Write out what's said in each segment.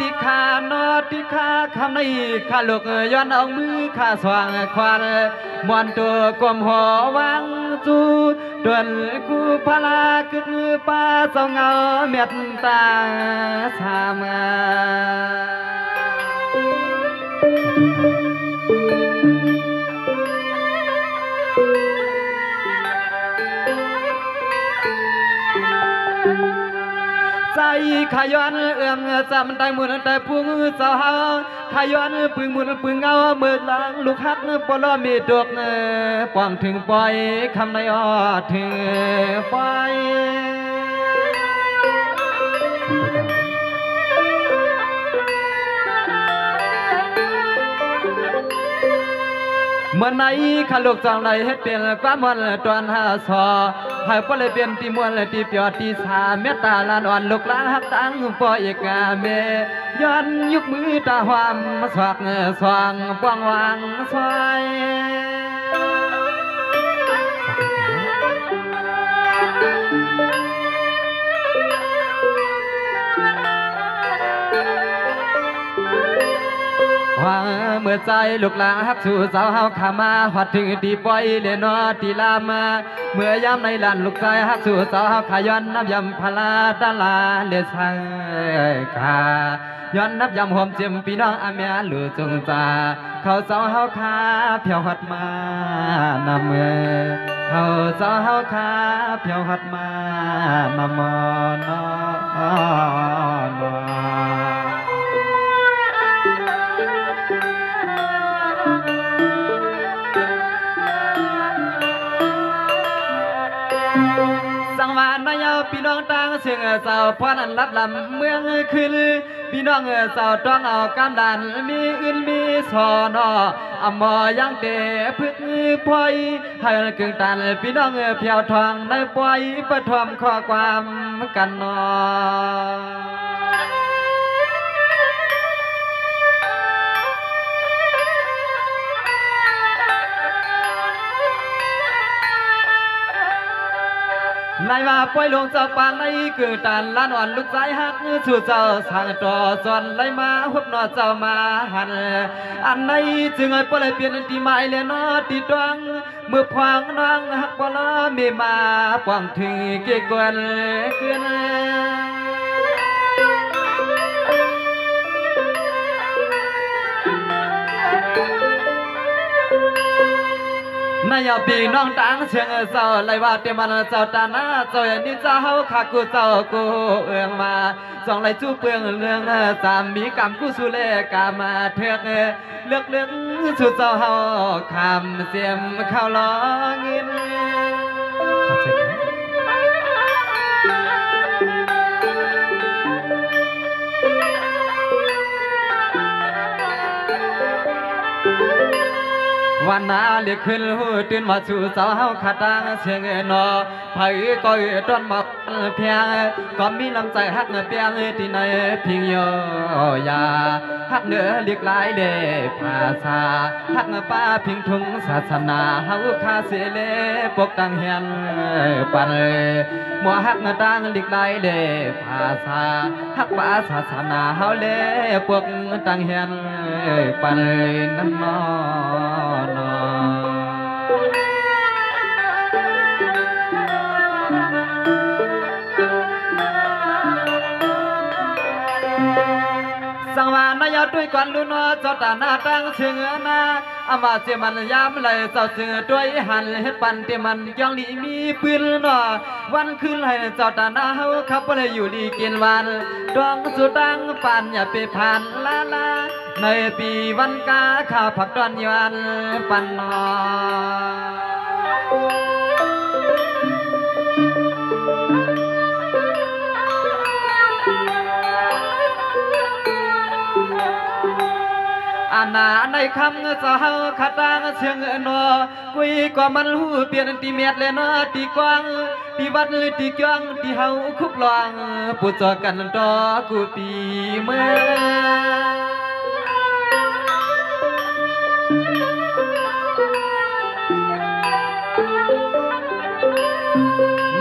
ติขานอติขาคำในขาลูกย้อนเอามือขาสว่างควานมวนตัวกลมหัววังจูดวนกูพลาคึกป้าสองเงาเม็ดตาสามใจขย้อนเอื้อมจำได้มุนแต่พุงเจ้าขย้อนปึงมุนปึงเงาเมื่อหลังลูกฮักปลอมีดอกป้องถึงปล่อยคำในออดถึงไฟเมื่อไหนข้าลูกจองไหนให้เปลี่ยนความมันตอนหาสอให้พอเลยเปลี่ยนที่มวลที่เปียที่สาเมตตาลานอ่อนลูกหลานหักตั้งปออีกงาเมย้อนยุกมือตาหวามสวักสว่างป้องวางสวยว่าเมื่อใจลูกหลานฮักสู่สาวเฮาขามาหัดถึงตีปล่อยเลนอตีลามาเมื่อยามในลานลูกใจฮักสู่สาวเฮาขาย้อนน้ำยำพลาตาลาเลสังขาย้อนนับยำหอมเจียมพี่น้องอาเมียหลือจงจาเขาสาวเฮาขาเพียวหัดมานำเมื่อเขาสาวเฮาขาเพียวหัดมานำมอนอนสังวานนายเอาพี่น้องต่างเสียงเสาพอนันรับลำเมืองขึ้นพี่น้องเสาต้องเอากำดันมีอื่นมีสอนอมอยังเดพึกพอยให้กึ่งตันพี่น้องเพียวทองในปล่อยประทมข้อความกันนอนายว่าปล่อยลงเจ้าปางในกึ่งตันล้านอ่อนลูกใจฮักสู่เจ้าสางต่อจอนไหลมาหุบนอเจ้ามาหันอันในจึงไอ้ปล่อยเปลี่ยนตีไม้เลยนอตีดวงเมื่อพวางน้องฮักปลาเมมาปวงถึงเกี่ยกวนเกินนายปีน้องต่างเชียงเจ้าไล่ว่าเตมันเจ้าตาหน้าเจ้าอย่างนี้เจ้าขากูเจ้ากูเอื้องมาส่องไล่จู้เปลืองเรื่องจามมีกรรมกูสุเลกามาเถือกเลือกสุดเจ้าเฮาคำเสียมเข้าล้อเงินวันนาเรียกขึ้นหูตื่นมาสู่สาวเฮาขาตังเสียงนอไผก็ต้นหมอกเพียงก็มีลำใจฮักเปียงที่ในพิงโยยาฮักเหนือเรียกหลายเดภาษาฮักป้าพิงทุงศาสนาเฮาคาเสเลปกตังเฮียนปันมัวฮักตังเรียกหลายเดภาษาฮักป้าศาสนาเฮาเลปกตังเฮียนปันนั่นนอสังวานนายด้วยกันลุนเจ้าตาหน้าตั้งเชิงนาอามาเจมันยามไหลเจ้าเชิงด้วยหันเฮ็ดปันเตมันยังลีมีปืนนอวันคืนให้เจ้าตาหน้าเฮาขับไปอยู่ดีกินวันดวงสุดังปันอย่าไปผ่านลาในปีวันกาข้าผักตอนยันปันนออาณาในคำเจ้าขาตังเสียงนอกุยก็มันหูเปลี่ยนตีเมียดเลยนอตีกวางตีวัดตีกวางตีเฮาคุบลองปูจอกันต่อกูปีเมื่อ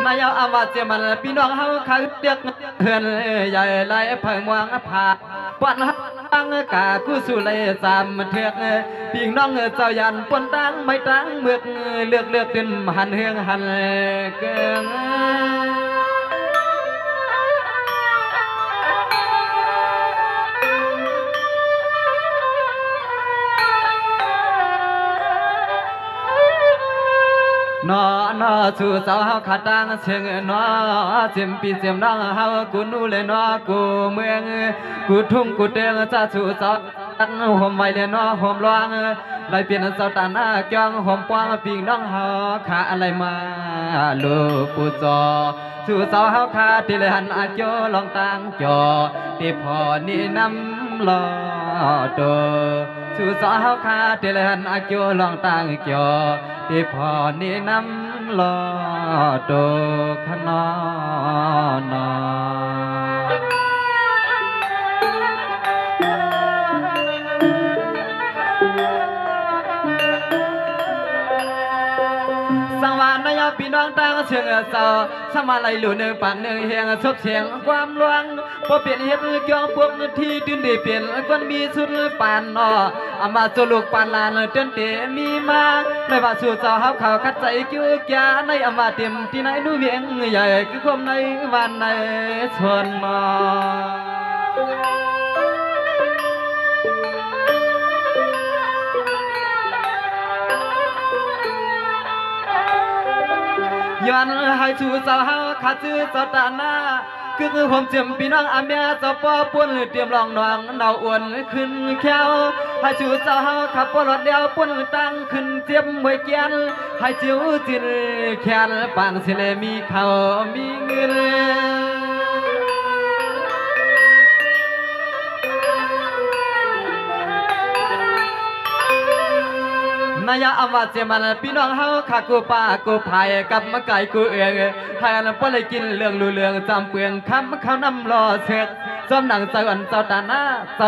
นายเอาอามาเจมันพี่น้องเฮาขาเด็กเฮือนใหญ่ไหลเพิ่งวางผา ปอนหังกากูสุเลยสามเถือกปีน้องเจ้ายันปนตั้งไม่ตั้งเมือกเลือกเป็นหันเฮืองหันเกิงนอนอสู่สาวเฮาขาตังเชียงนอเจียมปีเจียมน้องเฮากูนู่เลยนอกูเมืองกูทุ่งกูเตียงจะสู่สาวตั้งห่มไว้เลยนอห่มร้องไล่เปลี่ยนสาวตาหน้าเกียงห่มปวงปีน้องเฮาขาอะไรมาลูกปูจอสู่สาวเฮาขาที่เลยหันอาโยลองตังจอที่พอนี่น้ำลอโตสู่สาวเฮาขาที่เลยหันอาโยลองตังจอที่พอนี่น้ำลอโตขนอนอสังวานนายพี่น้องตั้งเชิงเศร้าสมาลัยหลุนปานหนึ่งเฮียงซบเสียงความลวงพอเปลี่ยนเฮ็ดเกี่ยวพวกที่ตื่นได้เปลี่ยนคนมีสุดปานนออามาโจลูกปานลานเตือนเตมีมาไม่ว่าสู่เจ้าเฮาเขาคัดใจกิ้วแก่ในอามาเต็มที่ไหนนู่เวียงใหญ่คือความในวันในชวนมอย้อนให้สู่เจ้าเฮาขาดชื่อเจ้าตาหน้าคือผมเจียมพี่น้องอาเมียเจ้าป้อปุ่นเตรียมลองนองเนาอ้วนขึ้นแควให้สู่เจ้าเฮาขับปลอดเดียวปุ่นตั้งขึ้นเตรียมมวยเกียนให้จิ๋วจินแขนปางสิเลมีเขามีเงินนายอามาเจมันพี่น้องเฮาขากูป้ากูพายกับมะไก่กูเอืองให้อันป้อเลยกินเรื่องรู้เรื่องจำเปลืองคำเขานำรอเสกจอมหนังเจ้าอันเจ้าตาหน้าเจ้า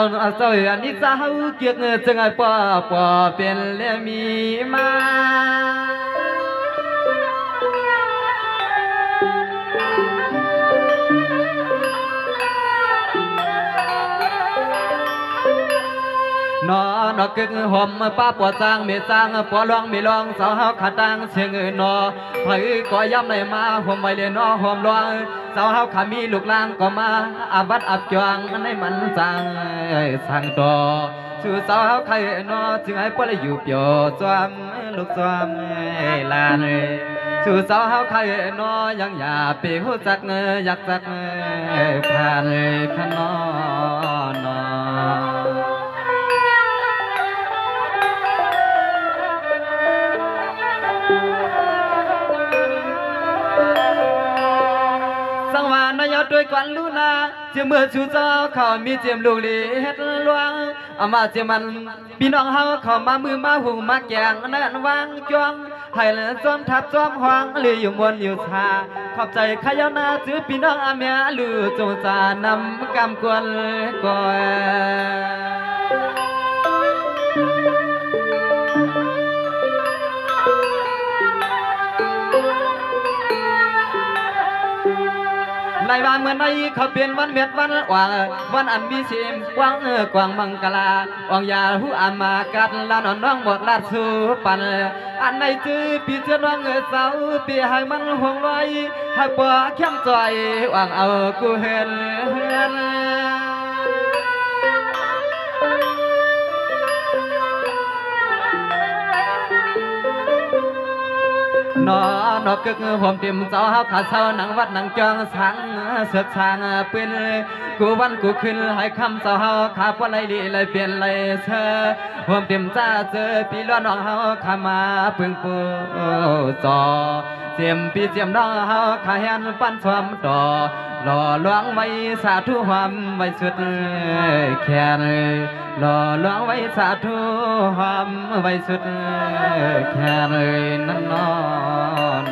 อันนี้จะเฮาเกียกจึงไอ้ป้อเป็นเลมีมานอนกึ่งห่มป้าปวดจางเมจางปวลองมีลองสาวเฮาขาตังเชียงนอไผก็ย้ำในมาห่มไว้เลยนอห่มลองสาวเฮาขามีลูกลางก็มาอาบัดอับจวงในมันจางสั่งต่อสู่สาวเฮาใครนอจึงให้ป้อเลยอยู่เปียวจวมลูกจวมลานสู่สาวเฮาใครนอยังอย่าไปหูจักอยากจักผ่านขนอนอสังวานนายด้วยกวนลูนาเจียมเมื่อชูเจ้าเขามีเจียมลูกลีเฮ็ดลวงอามาเจียมันพี่น้องเฮาเขามามือมาหูมาแกงนั่นวางจ้วงให้เลยจอมทับจอมหวังเลยอยู่มวนอยู่ชาขอบใจขยานาจื้อพี่น้องอาเมียลือจงจานำกำกวนก่อนในวันเมื่อในเขาเปลี่ยนวันเม็ดวันว่างวันอันมีเสียมกว้างกว้างมังกลาอ่องยาหูอามากัดลานน้องหมดลาดสู่ปันอันในจื้อปีเจ้าน้องเสาปีให้มันห่วงลอยให้ปวดเข้มใจว่างเอากูเห็นนอนกึกผมเตรียมเจ้าเฮาขาเศร้าหนังวัดหนังจองสังเสือกสางปืนกูวันกูขึ้นให้คำเจ้าเฮาขาปะไรลีเลยเปลี่ยนเลยเธอผมเตรียมจ้าเจอพี่ล้อน้องเฮาขามาปึงปูจอเจียมพี่เจียมน้องเฮาขาเห็นปั้นสวมต่อหล่อหลวงไว้สาธุความไว้สุดแขนหล่อหลวงไว้สาธุความไว้สุดแขนนั่นนอน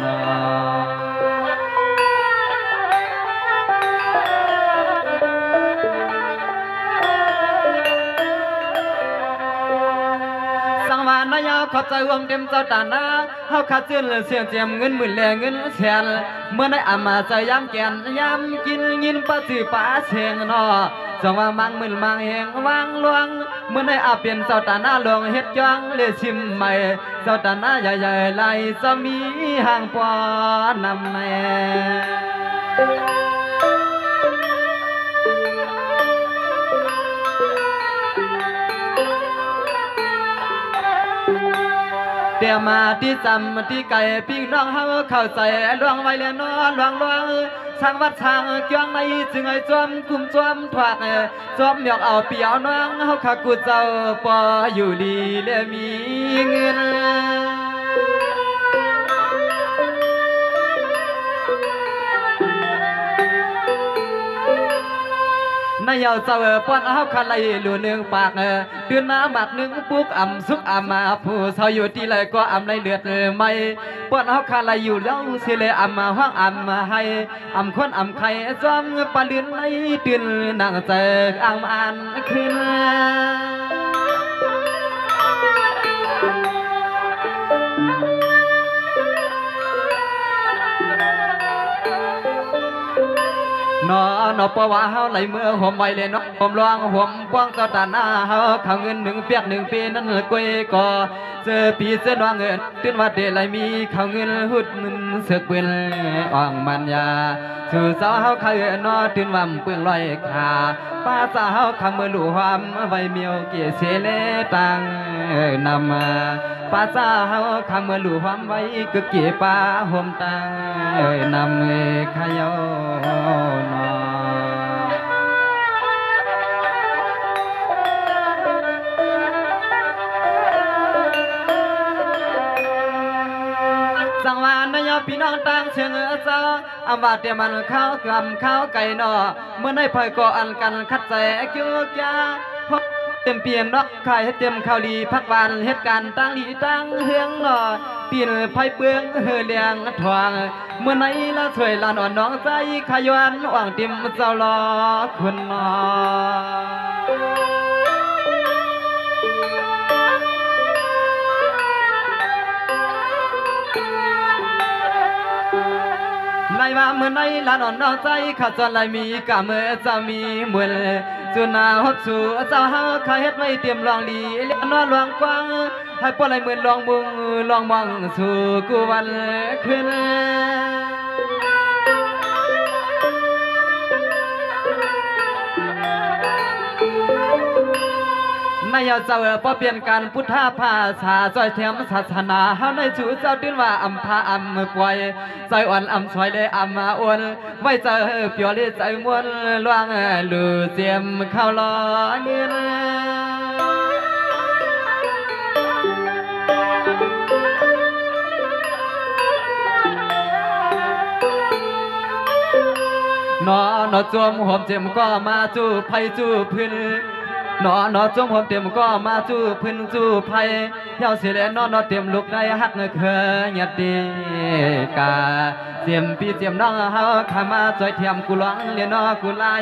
สังวานนายขอบใจวงเต็มเจ้าตาหน้าเฮาขาดเจือนเสียงเจียมเงินหมื่นแลเงินแสนเมื่อได้อามาใจย้ำแกนย้ำกินยินป้าจือป้าเสียงนอ จงวางมังมึนมังเฮงวางลวงเมื่อได้อาเปลี่ยนเจ้าตาหน้าหลวงเฮ็ดจังเลยชิมใหม่เจ้าตาหน้าใหญ่ๆไหลจะมีห่างปอนำแม่เดี๋ยวมาที่จำที่ไก่พี่น้องเฮาเข้าใจลวงไว้แล้วนอนลวงทางวัดทางเกี่ยงในจึงไอ้จอมกุมจอมถวักจอมอยากเอาเปียวน้องเฮาขากูเจ้าปออยู่ดีและมีเงินนายเอาเจ้าป้อนเอาคันไหลหลู่หนึ่งปากเดือนน้ำหมักหนึ่งปุกอ่ำสุกอ่ำมาผู้เศร้าอยู่ที่ไรก็อ่ำไรเลือดไม่ป้อนเอาคันไหลอยู่แล้วสิเลยอ่ำมาห้องอ่ำมาให้อ่ำคนอ่ำไข่จอมปลาเลือนในเดือนนางเจออ่ำอ่านขึ้นนอนปว่าเฮาไหลเมื่อห่มไว้เลยนอห่มลวงห่มป้องเจ้าตาหน้าเฮาข้าวเงิน1 เปียก1 ปีนั้นกวยก่อเจอปีเจอน้องเงินตื่นว่าเดไหลมีข้าวเงินหุดมึนเสือกเปื้อนอ่องมันยาสู่สาวเฮาข้าเงินนอตื่นว่าเปื้อนลอยขาป้าสาวเฮาคำมือหลู่ความไว้เมียวเกี่ยเสเลตังนำมาป้าสาวเฮาคำมือหลู่ความไว้ก็เกี่ยป้าห่มตังนำขยอนอสังวานนายพี่น้องต่างเชิงเจ้าอำว่าเตมันข้าวกำข้าวไก่นอเมื่อได้พอยก่ออันกันคัดใจเกี่ยวยาพบเต็มเปี่ยมนอกไข่เต็มข้าวลีพักวานเหตุการณ์ตั้งลีตั้งเฮืองนอปีนไผ่เปื้องเฮือเลียงทวงเมื่อไหนละช่วยลานอ่อนน้องใจขยันว่างติมเจ้าล้อคุณนอไล่ว่าเมื่อไหนลานอ่อนน้องใจข้าจะไล่มีกะเมื่อจะมีมวลจุนาฮดสู่เจ้าเฮาข้าเฮ็ดไว้เตรียมลองลีเลี้ยนนอนลองกว้างให้ป้อไล่เหมือนลองมุงลองมองสู่กูวันขึ้นนายเจ้าพอเปลี่ยนการพุทธาภาษาจอยเทียมศาสนาเฮาในชูเจ้าดิ้นว่าอัมพาอัมป่วยใจอ่อนอัมสวยเลยอัมมาอ้วนไว้เจอเปียวเลยใจมวนลวงหลู่เจียมเข้าล้อเงินนอจวมหอมเจียมก็มาจูไผจูพื้นนอจงผมเตรียมก็มาจู้พื้นจู้ไผ่เย้าเสียแล้วนอเตรียมลูกได้ฮักเคยหยัดดีกาเจียมพี่เจียมน้องเฮาขามาจอยเทียมกูร้องเรียนนอกูไล่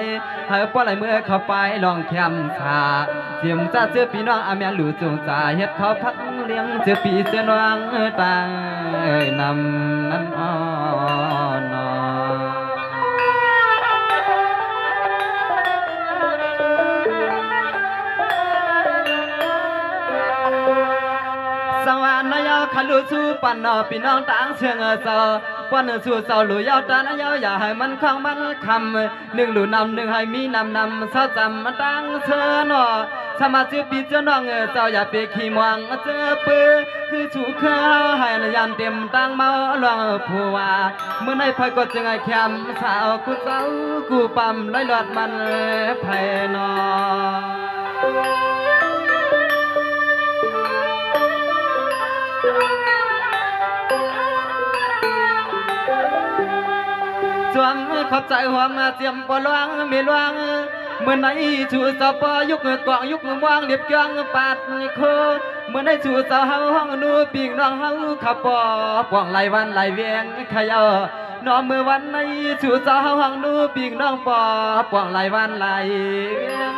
เฮาป้อไหลเมื่อเข้าไปลองแคมชาเจียมจ้าเจอพี่น้องอาเมียหลู่จงจ่าเฮ็ดเขาพักเลี้ยงเจอพี่เจอน้องต่างนำนั้นอ้อนอสังวานนายขันลุสู่ปันนอพี่น้องต่างเชิงเจ้าปันสู่เจ้าหลุยาวตานายอย่าให้มันคล้องมันคำหนึ่งหลุนำหนึ่งให้มีนำเศร้าจำมันตั้งเชิญนอสมาชื่อปีเจ้าน้องเจ้าอย่าไปขี้มองเจอปื้อคือชูข้าวให้ยันเต็มตั้งเมาลวงผัวเมื่อในไฟก็จึงไอ้แคมสาวกูเจ้ากูปั๊มไล่หลอดมันไผ่นอจวงขอบใจหัวมาเจียมปลวงมีลวงเมื่อไหนชูสาวปอยุกกองยุกมวงเรียบจังปาดโคเมื่อไหนชูสาวเฮาห้องนูปีกน้องเฮาขับปอป่องไหลวันไหลเวียงขยอนอเมื่อวันไหนชูสาวเฮาห้องนูปีกน้องปอป่องไหลวันไหลเวียง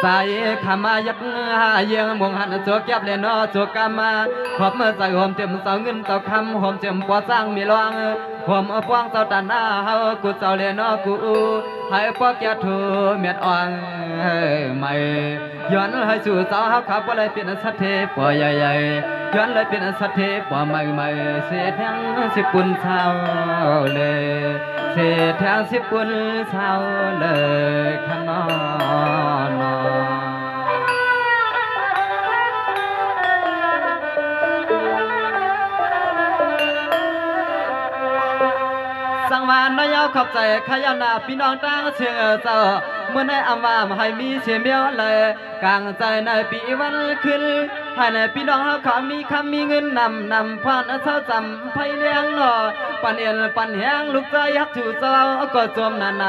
ใจขามายักหาเยียงมองหันตัวแก็บเลยนอตัวกามา ขอบเมื่อใจหอมเต็มเสาเงินเสาคำหอมเต็มปอสร้างมีรองหอมปวงเสาตันหน้าเฮากูเสาเลียนกูให้ปอกยาถูเมียดอ่อนไม่ย้อนให้สู่เสาเฮาขับว่าเลยเป็นสัตเทปใหญ่ๆย้อนเลยเป็นสัตเทปใหม่ๆเสียแทงสิปุ่นเช้าเลยเสียแทงสิปุ่นเช้าเลยขนอนสังวานนายขอบใจขยันนาพี่น้องตั้งเชื่อเจ้าเมื่อในอำว่าให้มีเสียเมียวเลยกลางใจในปีวันขึ้นให้ในพี่น้องเขาขอมีคำมีเงินนำผ่านเช้าจำไพเลี้ยงหนอปันเอียนปันแหงลูกใจฮักจู่เจ้าก็จมนาน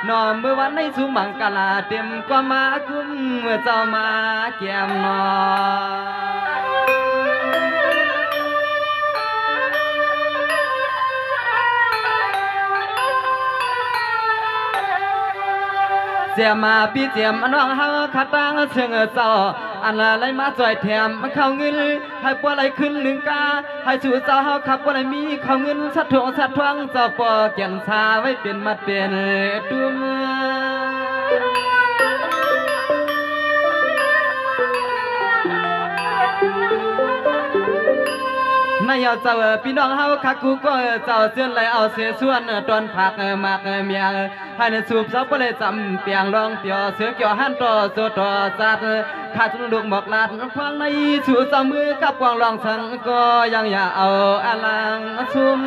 นอเมื่อวันในสุมังกลาเต็มก็มาคุ้มเมื่อเจ้ามาแก้มนอเสียมาพี่เจียมน้องเฮาขัดตั้งเชิงเจ้าอันอะไรมาจ่อยแถมเข้าเงินให้ปัวอะไรขึ้นหนึ่งกาให้สู่เจ้าเฮาขับปัวอะไรมีเข้าเงินสัตว์ทวงสัตว์ทวงเจ้าปอเกี่ยนชาไว้เป็นมัดเป็นตุ้มนายเจ้าพี่น้องเฮาคักกูก็เจ้าเสื่อนไหลเอาเสียส่วนตอนผักมากเมียให้ในสูบซับก็เลยจำเปียงรองเปียวเสือเกี่ยวหันต่อโซต่อจัดขาดลูกหมอกลาดฟังในสู่เจ้ามือกับกวางรองสังก็ยังอย่าเอาอลังซุ่ม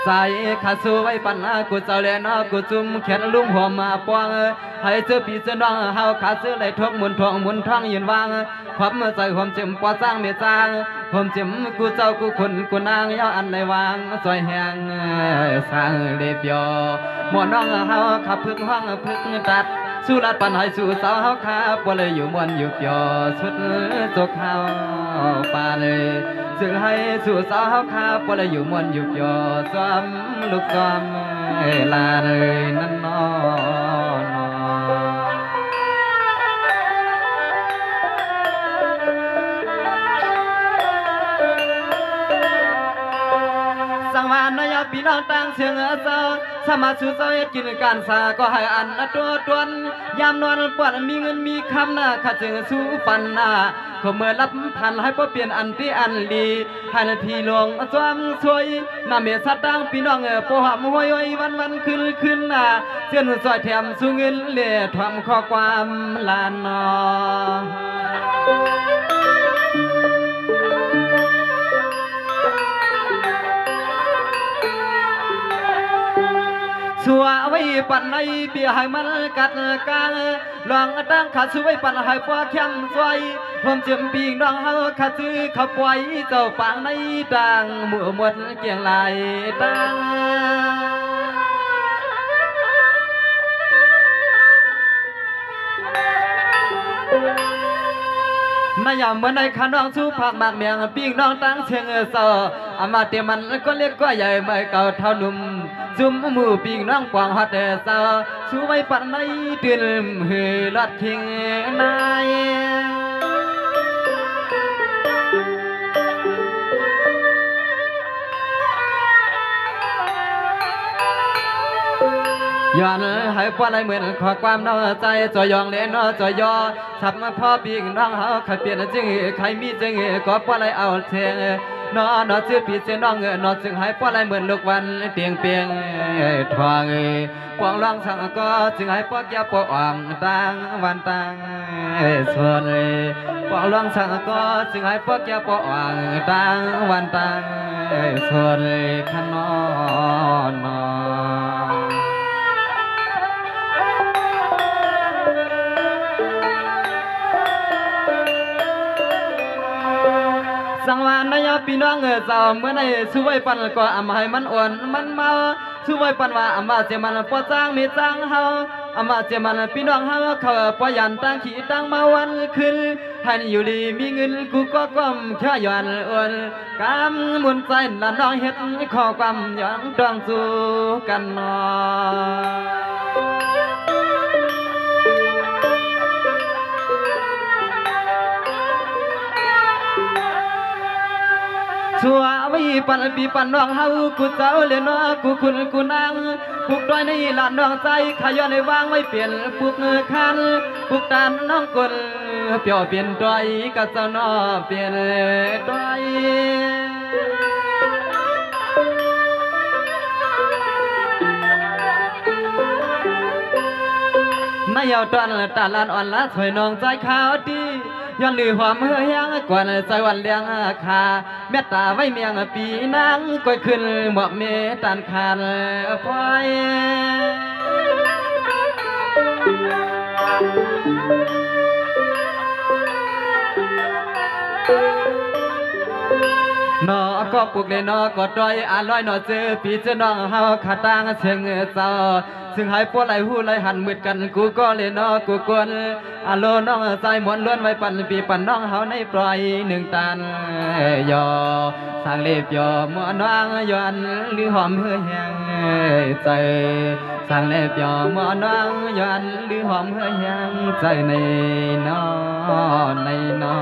ใจขาดสู้ไว้ปัญหากูเจ้าเลนกูจุ่มแขนลุงหัวมาปวงให้เจอปีเจอน้องเฮาขาดเสื้อไหลทกหมุนทองหมุนทองยืนวางความเมื่อใจความเจ็บปวดสร้างเมียจางความเจ็บกูเจ้ากูคนกูนางยาวอันไหนวางซอยแหงสร้างเรียบยอหมอน้องเฮาขับพึ่งห้องพึ่งตัดสู้รัดปันให้สู่สาวเฮาขาบ่เลยอยู่มวนอยู่เปียวสุดจกเฮาปาเลยซึ่งให้สู่สาวเฮาขาบ่เลยอยู่มวนอยู่เปียวซ้อมลูกซ้อมลาเลยนั่นนอสังวานนายพี่น้องตั้งเสียงเจ้าสมาสู่เจ้าเฮ็ดกินการสาก็ให้อันตัวตวนยามนอนปวดมีเงินมีคำหน้าข้าจึงสู้ปันหน้าเขาเมื่อรับพันให้พ่อเปลี่ยนอันที่อันดีให้นาทีลงจอมสวยน้าเมียสัตตั้งพี่น้องปหามห้อยวันขึ้นหน้าเส้นซอยแถมสู้เงินเล่ทำข้อความลานนอสัวไว้ปันในเปียให้มันกัดกางลองตั้งขาสวยปันให้ปอเข้มสวยผมเจียมปีงน้องเฮาขาซื้อขับไว้เจ้าปางในดังมือหมดเกี่ยงไหลดังนายเมื่อในขาน้องสู้ผักหมากเมียงปีงน้องตั้งเชิงเสออามาเตียมันก็เล็กก็ใหญ่ไม่เก่าเท่านุ่มจุ่มมือปีงน้องกวางฮอดเดเสอสู้ไว้ปันในเตือนเฮลอดทิ้งนายย้อนให้พวกอะไรเหมือนขอความน้อใจจอยองเล่นน้อจอยอสับมาพ่อปีกน้องเฮาใครเปลี่ยนจึงใครมีจึงก็พวกอะไรเอาเทงน้อชื่อปีเจน้องน้อจึงให้พวกอะไรเหมือนลูกวันเปียงทวงปวงร้องสังก็จึงให้พวกยาปวงตังวันตังส่วนปวงร้องสังก็จึงให้พวกยาปวงตังวันตังส่วนขนอนสังวานนายพี่น้องเจ้าเมื่อในช่วยปันก็อำให้มันอ่อนมันเมาช่วยปันว่าอำว่าเจมันปอจ้างมีจ้างเฮาอำว่าเจมันพี่น้องเฮาเขาปอยันตั้งขี้ตั้งมาวันขึ้นใ ให้อยู่ดีมีเงินกูก็ก้มแค่ย้อนอ้วนกำมุนใจละน้องเฮ็ดขอความย้อนต้องสู้กันนอชัววิปันปีปันน้องเฮากูเจ้าเล่นน้อกูคุณกูนางปลุกด้อยในลานน้องใจขย้อนในวางไว้เปลี่ยนปลุกคันปลุกตานน้องกลเปลี่ยวเปลี่ยนด้อยก็เจ้าน้อเปลี่ยนด้อยนายเอาตอนตาลานอ่อนละถอยน้องใจขาวดีย้อนลือหอมเฮือยังกวนใจวันเลี้ยงคาเมตตาไว้เมียงปีนังก้อยขึ้นหมอบเมตันคานพอยนอก็ปลุกเลยนอก็ดอยอร่อยนอเจอปีเจอน้องเฮาขาดตังเสียงเศร้าซึ่งหายปวดไหลหูไหลหันมืดกันกูก็เลยนอกูกวนอโลน้องใจมวนล้วนไว้ปั่นปีปั่นน้องเฮาในปล่อยหนึ่งตันยอสร้างเล็บยอมัวน้องย้อนหรือหอมเฮือแหงใจสร้างเล็บยอมัวน้องย้อนหรือหอมเฮือแหงใจในนอในนอ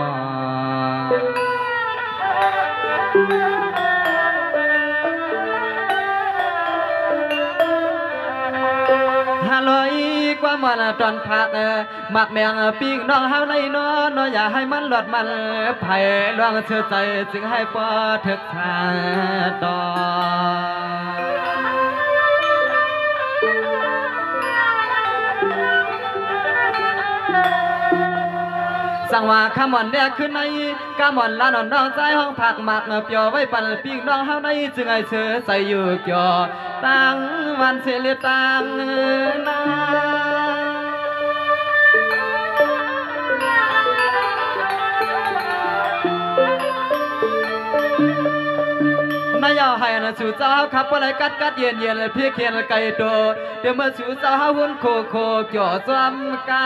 ฮัลโหลกว่ามันตอนพักหมักแมงปีกน้องเฮาในนอนอย่าให้มันหลอดมันไผ่ลวงเชื่อใจจึงให้ปอถึกทางต่อสั่งว่าข้ามอนเนี่ยขึ้นในกามอนลานอนน้องใจห้องผักหมักเปียวไว้ปั่นปีกน้องเฮาในจึงให้เชื่อใจอยู่เกี่ยวตั้งวันเสียเลือตั้งนานายเอาให้นะสู่เจ้าขับอะไรกัดเย็นเพียเขียนไก่โตเดี๋ยวเมื่อสู่เจ้าหุ่นโคเกี่ยวซ้ำกา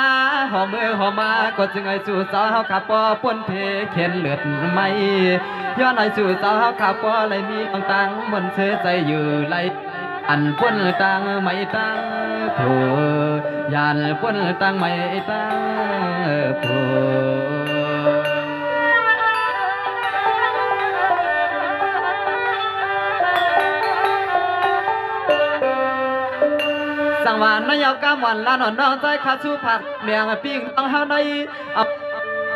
หอมหอมมาก็จึงให้สู่เจ้าขับปอป่นเพเขียนเลือดไม่ย้อนให้สู่เจ้าขับปออะไรมีต่างๆมันเชื่อใจอยู่ไรอันป่นต่างไม่ต่างผู้ยานป่นต่างไม่ต่างผู้สังวานนายกำวันลานอนน้องใจขาสู้ผักเมียงปิ้งต้องเฮาในอับ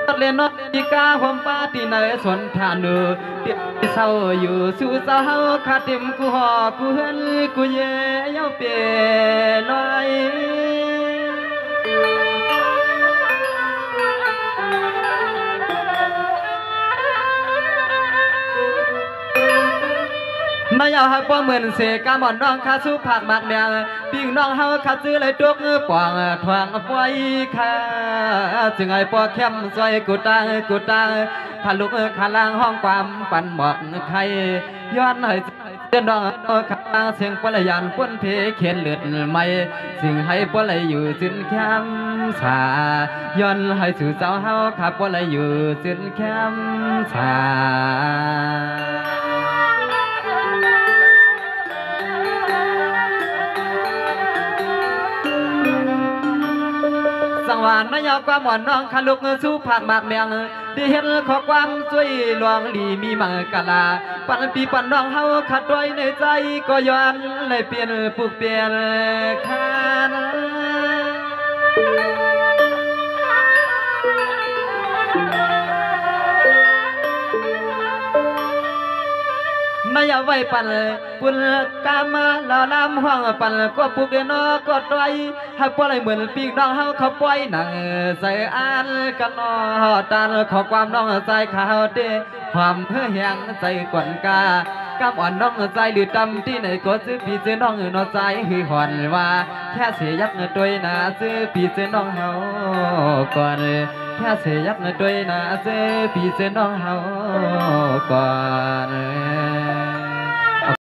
ตัดเลนนอีกาหอมป้าที่ในสวนทานูเดี๋ยวเศร้าอยู่สู่เศร้าขาติมกูหอกูเฮินกูเย่เย้าเปียลอยนายเอาให้ป้อเหมือนเสกามอนน้องขาสู้ผักหมักแมงปิ้งน้องเฮาขาซื้อเลยตุกป่องทวงไฟขาจึงให้ป้อเข้มซอยกูตังพาลุกขาล่างห้องความปั่นหมอกไข่ย้อนให้เดินน้องข้างเสียงปลายานป้นเพเขียนเลือดไม่สิ่งให้ปลายอยู่สินแคมสาย้อนให้สู่เจ้าเฮาขับปลายอยู่สินแคมสาสังวานนายความหวานน้องขาลุกสู้ผักหมากแมงที่เห็นขอความช่วยหลวงหลีมีมังกลาปันปีปันน้องเฮาขัดด้วยในใจก็ย้อนเลยเปลี่ยนปลุกเปลี่ยนคานนายไว้ปันปุนกามาลาลำห้องปันก็ปลุกเดนก็ดไว้ให้ปล่อยเหมือนปีกน้องเฮาเขาปล่อยหนังใส่อ่านกันนอตานขอความน้องใจขาวเด้ความเพื่อแหงใจกวนกากับอ่อนน้องใจหรือจำที่ไหนก็ซื้อพี่ซื้อน้องนอใจคือหอนว่าแค่เสียยักด้วยนะซื้อพี่ซื้อน้องเฮาก่อนแค่เสียยักด้วยนะซื้อพี่ซื้อน้องเฮาก่อน